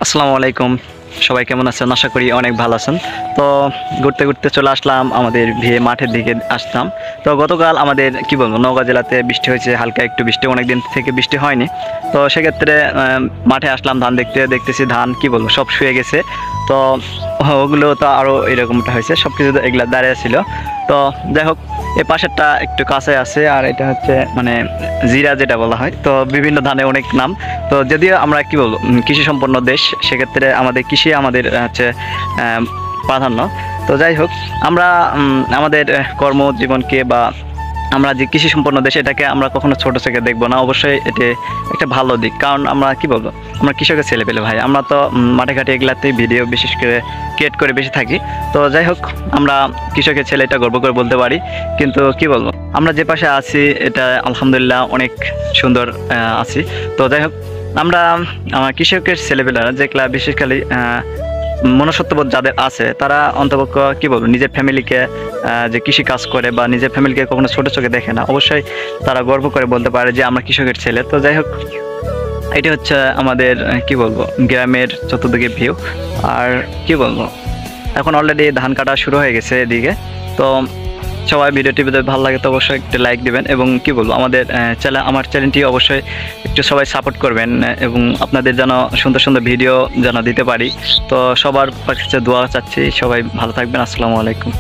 আসসালামু আলাইকুম। সবাই কেমন আছেন? আশা করি অনেক ভালো আছেন। তো ঘুরতে ঘুরতে চলে আসলাম আমাদের ভিয়ে মাঠের দিকে আসতাম। তো গতকাল আমাদের কি বলবো, নওগাঁ জেলাতে বৃষ্টি হয়েছে, হালকা একটু বৃষ্টি, অনেক দিন থেকে বৃষ্টি হয়নি। তো সেক্ষেত্রে মাঠে আসলাম ধান দেখতে, দেখতেছি ধান কি বলবো সব শুয়ে গেছে। তো ওগুলো তো আরও এরকমটা হয়েছে, সব কিছু এগুলা দাঁড়িয়ে ছিল। তো যাই হোক, এই পাশেরটা একটু কাছে আছে, আর এটা হচ্ছে মানে জিরা যেটা বলা হয়। তো বিভিন্ন ধানের অনেক নাম। তো যদিও আমরা কি বলবো কৃষি সম্পন্ন দেশ, সেক্ষেত্রে আমাদের কৃষি আমাদের হচ্ছে প্রাধান্য। তো যাই হোক, আমরা আমাদের কর্মজীবনকে বা আমরা যে কৃষি সম্পন্ন দেশ, এটাকে আমরা কখনো ছোট থেকে দেখবো না। অবশ্যই এটি একটা ভালো দিক, কারণ আমরা কি বলবো, আমরা কৃষকের ছেলে পেলে ভাই, আমরা তো মাঠে ঘাটে এগুলাতেই ভিডিও বিশেষ করে ক্রিয়েট করে বেশি থাকি। তো যাই হোক, আমরা কৃষকের ছেলে, এটা গর্ব করে বলতে পারি। কিন্তু কি বলবো, আমরা যে পাশে আছি এটা আলহামদুলিল্লাহ অনেক সুন্দর আছি। তো যাই হোক, আমরা আমার কৃষকের ছেলেপেলেরা যেগুলা বিশেষকালে মনুষ্যত্ববোধ যাদের আছে, তারা অন্তপক্ষ কি বলবো নিজের ফ্যামিলিকে যে কৃষি কাজ করে বা নিজের ফ্যামিলিকে কখনো ছোট চোখে দেখে না, অবশ্যই তারা গর্ব করে বলতে পারে যে আমরা কৃষকের ছেলে। তো যাই হোক, এটি হচ্ছে আমাদের কি বলবো গ্রামের চতুর্দিকে ভিউ। আর কি বলবো, এখন অলরেডি ধান কাটা শুরু হয়ে গেছে এদিকে। তো সবাই ভিডিওটি যদি ভালো লাগে তো অবশ্যই একটু লাইক দিবেন, এবং কি বলবো আমাদের আমার চ্যানেলটি অবশ্যই একটু সবাই সাপোর্ট করবেন, এবং আপনাদের যেন সুন্দর সুন্দর ভিডিও যেন দিতে পারি। তো সবার কাছে দোয়া চাচ্ছি, সবাই ভালো থাকবেন। আসসালামু আলাইকুম।